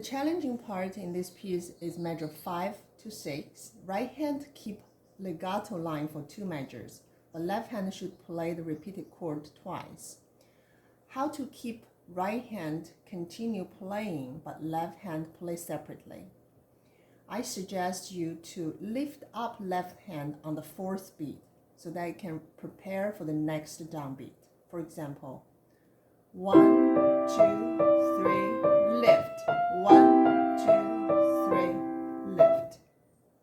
challenging part in this piece is measure 5 to 6. Right hand keep legato line for 2 measures, but left hand should play the repeated chord twice. How to keep right hand continue playing but left hand play separately? I suggest you to lift up left hand on the 4th beat so that you can prepare for the next downbeat. For example, 1, 2,